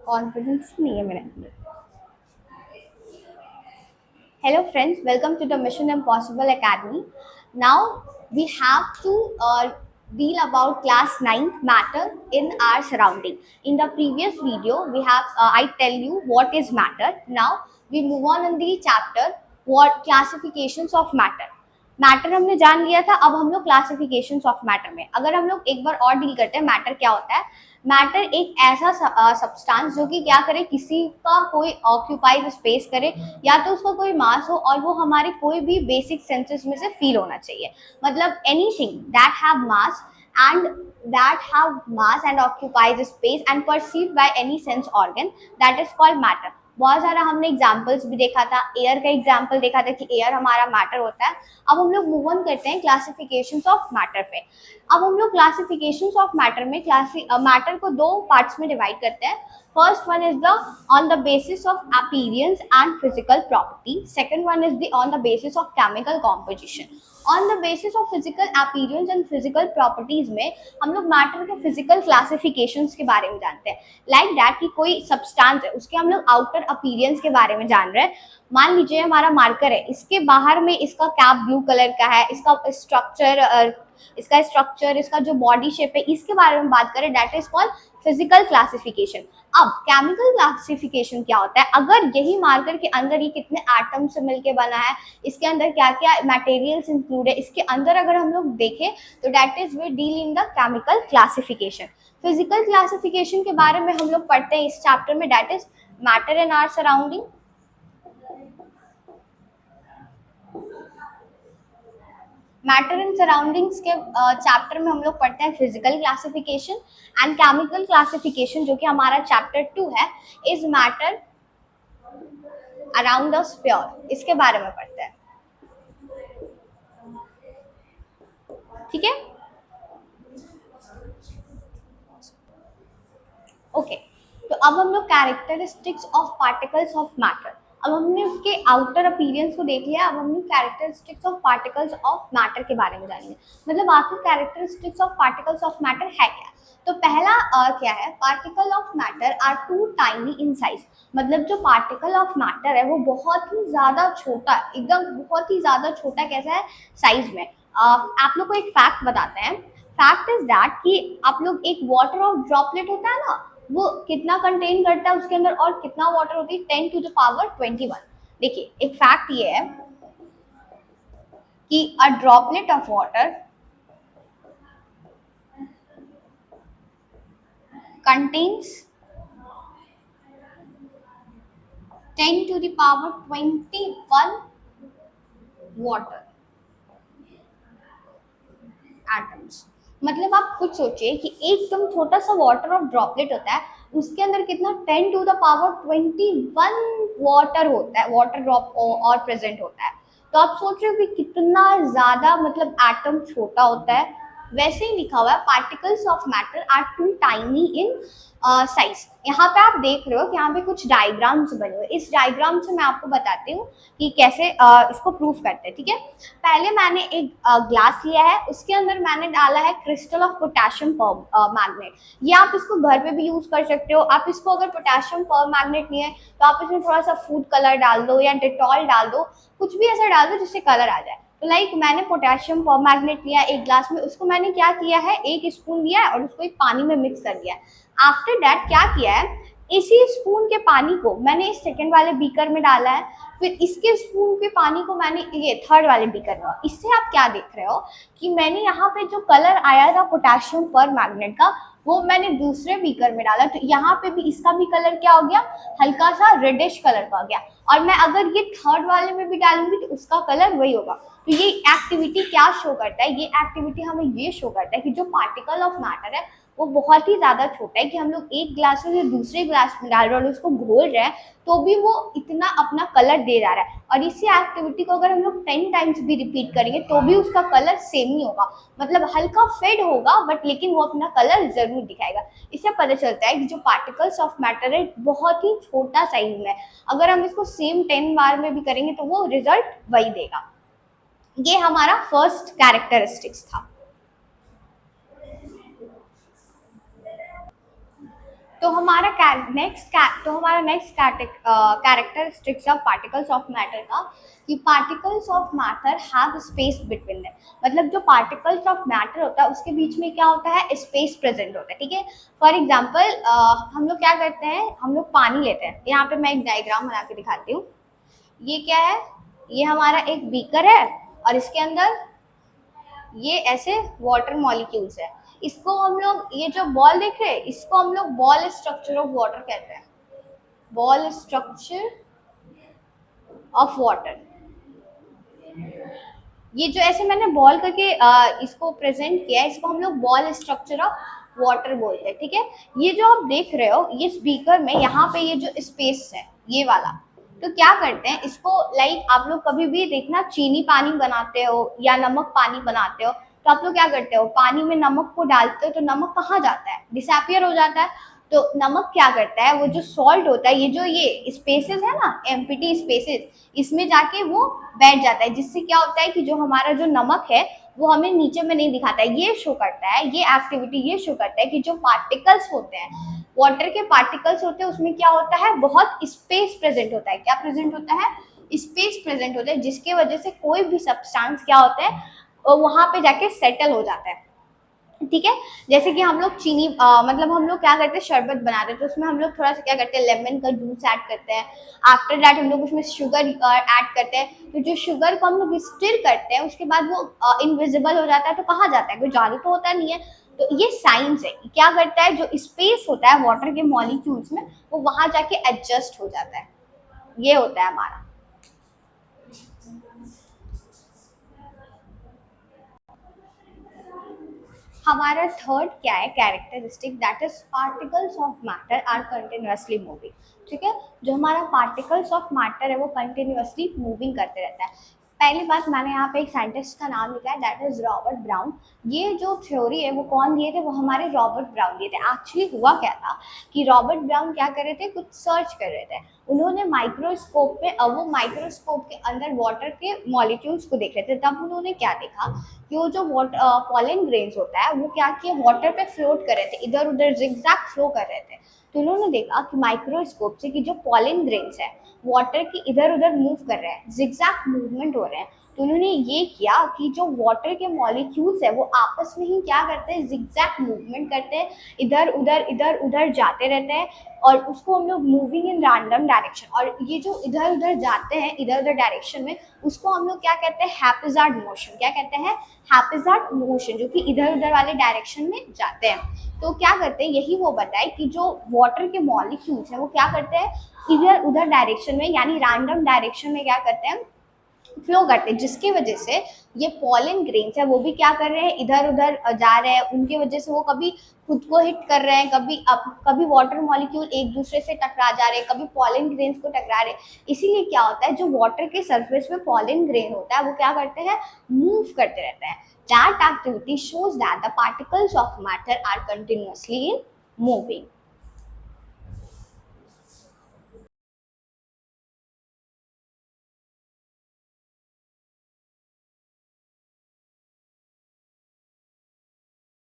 Confidence नहीं है मेरे अंदर। Hello friends, welcome to the Mission Impossible Academy. Now we have to deal about class ninth matter in our surrounding. In the previous video, we have I tell you what is matter. Now we move on in the chapter what classifications of matter. Matter हमने जान लिया था, अब हम लोग classifications of matter में अगर हम लोग एक बार और डील करते हैं मैटर क्या होता है। मैटर एक ऐसा सब्सटेंस जो कि क्या करे, किसी का कोई ऑक्यूपाइड स्पेस करे या तो उसका कोई मास हो और वो हमारे कोई भी बेसिक सेंसेस में से फील होना चाहिए। मतलब anything that have mass and and occupies space and perceived by any sense organ, that is called matter. बहुत सारा हमने एग्जाम्पल्स भी देखा था, एयर का एग्जाम्पल देखा था कि एयर हमारा मैटर होता है। अब हम लोग मूव ऑन करते हैं क्लासिफिकेशंस ऑफ मैटर पे। अब हम लोग क्लासिफिकेशंस ऑफ मैटर में मैटर को दो पार्ट्स में डिवाइड करते हैं। First one is the on the basis of appearance and physical property. Second one is the on the basis of chemical composition. On the basis of physical appearance and physical properties में हम लोग matter के physical classifications के बारे में जानते हैं। Like that कि कोई सब्सटेंस है उसके हम लोग आउटर अपीयरेंस के बारे में जान रहे हैं। मान लीजिए हमारा मार्कर है, इसके बाहर में इसका कैप ब्लू कलर का है, इसका स्ट्रक्चर इसका जो बॉडी शेप है इसके बारे में बात करें, that is called physical classification. अब केमिकल क्लासिफिकेशन क्या होता है, अगर यही मार्कर के अंदर ये कितने एटम से मिलके बना है, इसके अंदर क्या क्या मटेरियल्स इंक्लूड है, इसके अंदर अगर हम लोग देखें तो that is we deal in the chemical classification. Physical classification के बारे में हम लोग पढ़ते हैं इस चैप्टर में, that is matter in our surrounding. Matter and surroundings के चैप्टर में हम लोग पढ़ते हैं physical classification and chemical classification, जो कि हमारा चैप्टर 2 है, is matter around the sphere, इसके बारे में पढ़ते हैं। ठीक है, ओके। तो अब हम लोग characteristics of particles of matter, अब हमने उसके आउटर अपीयरेंस को देख लिया, अब हमने characteristics of particles of matter के बारे में जानेंगे। मतलब आखिर characteristics of particles of matter है क्या। तो पहला क्या है, particle of matter are too tiny in size. मतलब जो पार्टिकल ऑफ मैटर है वो बहुत ही ज़्यादा छोटा, एकदम बहुत ही ज़्यादा छोटा कैसा है, साइज में। आप लोग को एक फैक्ट बताते हैं। फैक्ट इज दैट कि आप लोग एक वाटर ऑफ ड्रॉपलेट होता है ना, वो कितना कंटेन करता है उसके अंदर और कितना वाटर होती है, 10⁻21। देखिए एक फैक्ट ये है कि a droplet of water contains 10⁻21 water atoms. मतलब आप खुद सोचिए कि एकदम छोटा सा वाटर ऑफ ड्रॉपलेट होता है, उसके अंदर कितना 10⁻21 वाटर होता है, वाटर ड्रॉप और प्रेजेंट होता है। तो आप सोच रहे हो कि कितना ज्यादा मतलब एटम छोटा होता है। वैसे ही लिखा हुआ है particles of matter are too tiny in size. यहाँ पे आप देख रहे हो कि यहाँ पे कुछ डायग्राम्स बने हुए, इस डायग्राम से मैं आपको बताती हूँ कि कैसे इसको प्रूफ करते हैं। ठीक है, पहले मैंने एक ग्लास लिया है, उसके अंदर मैंने डाला है क्रिस्टल ऑफ पोटेशियम मैग्नेट। ये आप इसको घर पे भी यूज कर सकते हो। आप इसको अगर पोटेशियम पर मैग्नेट नहीं है तो आप इसमें थोड़ा सा फूड कलर डाल दो या डिटॉल डाल दो, कुछ भी ऐसा डाल दो जिससे कलर आ जाए। तो लाइक मैंने पोटेशियम पर मैग्नेट लिया एक ग्लास में, उसको मैंने क्या किया है, एक स्पून लिया है और उसको एक पानी में मिक्स कर दिया है। आफ्टर दैट क्या किया है, इसी स्पून के पानी को मैंने इस सेकंड वाले बीकर में डाला है, फिर इसके स्पून के पानी को मैंने ये थर्ड वाले बीकर में। इससे आप क्या देख रहे हो कि मैंने यहाँ पे जो कलर आया था पोटेशियम पर मैग्नेट का, वो मैंने दूसरे बीकर में डाला, तो यहाँ पे भी इसका भी कलर क्या हो गया, हल्का सा रेडिश कलर का हो गया। और मैं अगर ये थर्ड वाले में भी डालूंगी तो उसका कलर वही होगा। तो ये एक्टिविटी क्या शो करता है, ये एक्टिविटी हमें ये शो करता है कि जो पार्टिकल ऑफ मैटर है वो बहुत ही ज़्यादा छोटा है, कि हम लोग एक ग्लास से दूसरे ग्लास में डाल रहे हैं और उसको घोल रहे हैं तो भी वो इतना अपना कलर दे जा रहा है। और इसी एक्टिविटी को अगर हम लोग 10 टाइम्स भी रिपीट करेंगे तो भी उसका कलर सेम ही होगा, मतलब हल्का फेड होगा बट लेकिन वो अपना कलर जरूर दिखाएगा। इससे पता चलता है कि जो पार्टिकल्स ऑफ मैटर है बहुत ही छोटा साइज में है, अगर हम इसको सेम 10 बार में भी करेंगे तो वो रिजल्ट वही देगा। ये हमारा फर्स्ट कैरेक्टरिस्टिक्स था। तो हमारा next characteristics of particles of matter का कि particles of matter have space between them, मतलब जो पार्टिकल्स ऑफ मैटर होता है उसके बीच में क्या होता है, स्पेस प्रेजेंट होता है, ठीक है। फॉर एग्जांपल हम लोग क्या करते हैं, हम लोग पानी लेते हैं, यहाँ पे मैं एक डायग्राम बना के दिखाती हूँ। ये क्या है, ये हमारा एक बीकर है और इसके अंदर ये ऐसे वाटर मॉलिक्यूल्स है। इसको हम लोग, ये जो बॉल देख रहे हैं, इसको हम लोग बॉल स्ट्रक्चर ऑफ वाटर कहते हैं, बॉल स्ट्रक्चर ऑफ वाटर। ये जो ऐसे मैंने बॉल करके इसको प्रेजेंट किया है, इसको हम लोग बॉल स्ट्रक्चर ऑफ वाटर बोलते हैं, ठीक है। ये जो आप देख रहे हो, ये स्पीकर में यहाँ पे ये जो स्पेस है ये वाला, तो क्या करते हैं इसको, लाइक आप लोग कभी भी देखना चीनी पानी बनाते हो या नमक पानी बनाते हो, तो आप लोग क्या करते हो, पानी में नमक को डालते हो तो नमक कहाँ जाता है, डिसअपियर हो जाता है। तो नमक क्या करता है, वो जो सॉल्ट होता है, ये जो ये स्पेसेस है ना, एम्प्टी स्पेसेस, इसमें जाके वो बैठ जाता है, जिससे क्या होता है कि जो हमारा जो नमक है वो हमें नीचे में नहीं दिखाता है। ये शो करता है, ये एक्टिविटी ये शो करता है कि जो पार्टिकल्स होते हैं, वाटर के पार्टिकल्स होते हैं, उसमें क्या होता है, बहुत स्पेस प्रेजेंट होता है। क्या प्रेजेंट होता है, स्पेस प्रेजेंट होता है, जिसके वजह से कोई भी सब्सटेंस क्या होता है वहां पे जाके सेटल हो जाता है, ठीक है। जैसे कि हम लोग चीनी मतलब हम लोग क्या करते हैं, शरबत बनाते हैं, तो उसमें हम लोग थोड़ा सा क्या करते हैं, लेमन का जूस ऐड करते हैं। आफ्टर दैट हम लोग उसमें शुगर ऐड करते हैं, तो जो शुगर को हम लोग स्टिर करते हैं, उसके बाद वो इनविजिबल हो जाता है, तो कहाँ जाता है, कोई जादू तो होता नहीं है। तो ये साइंस है, क्या करता है, जो स्पेस होता है वाटर के मॉलिक्यूल्स में, वो वहां जाके एडजस्ट हो जाता है। ये होता है हमारा। हमारा थर्ड क्या है characteristic, that is particles of matter are continuously moving, ठीक है। जो हमारा पार्टिकल्स ऑफ मैटर है वो कंटिन्यूअसली मूविंग करते रहता है। पहली बात, मैंने यहाँ पे एक साइंटिस्ट का नाम लिखा है, दैट इज रॉबर्ट ब्राउन। ये जो थ्योरी है वो कौन दिए थे, वो हमारे रॉबर्ट ब्राउन दिए थे। एक्चुअली हुआ क्या था कि रॉबर्ट ब्राउन क्या कर रहे थे, कुछ सर्च कर रहे थे। उन्होंने माइक्रोस्कोप में, अब वो माइक्रोस्कोप के अंदर वाटर के मॉलिक्यूल्स को देख रहे थे, तब उन्होंने क्या देखा कि वो जो पॉलन ग्रेन्स होता है वो क्या किए, वाटर पे फ्लोट कर रहे थे, इधर उधर जिगजैग फ्लो कर रहे थे। तो उन्होंने देखा कि माइक्रोस्कोप से कि जो पॉलन ग्रेन्स है वाटर की इधर उधर मूव कर रहे हैं, जिगजैग मूवमेंट हो रहे हैं। तो उन्होंने ये किया कि जो वाटर के मॉलिक्यूल्स है वो आपस में ही क्या करते हैं, जिगजैग मूवमेंट करते हैं, इधर उधर जाते रहते हैं, और उसको हम लोग मूविंग इन रैंडम डायरेक्शन। और ये जो इधर उधर जाते हैं, इधर उधर डायरेक्शन में, उसको हम लोग क्या कहते हैं, हैप्पीजार्ड मोशन। क्या कहते हैं, हैप्पीजार्ड मोशन, जो कि इधर उधर वाले डायरेक्शन में जाते हैं। तो क्या करते हैं, यही वो बताए कि जो वाटर के मॉलिक्यूल्स हैं वो क्या करते हैं, इधर उधर डायरेक्शन में, यानी रैंडम डायरेक्शन में क्या करते हैं, फ्लो करते हैं, जिसकी वजह से ये पॉलन ग्रेन्स है वो भी क्या कर रहे हैं, इधर उधर जा रहे हैं। उनकी वजह से वो कभी खुद को हिट कर रहे हैं, कभी वाटर मॉलिक्यूल एक दूसरे से टकरा जा रहे हैं, कभी पॉलन ग्रेन्स को टकरा रहे हैं। इसीलिए क्या होता है, जो वाटर के सरफेस में पॉलन ग्रेन होता है वो क्या करते हैं, मूव करते रहते हैं। That activity shows that the particles of matter are continuously moving.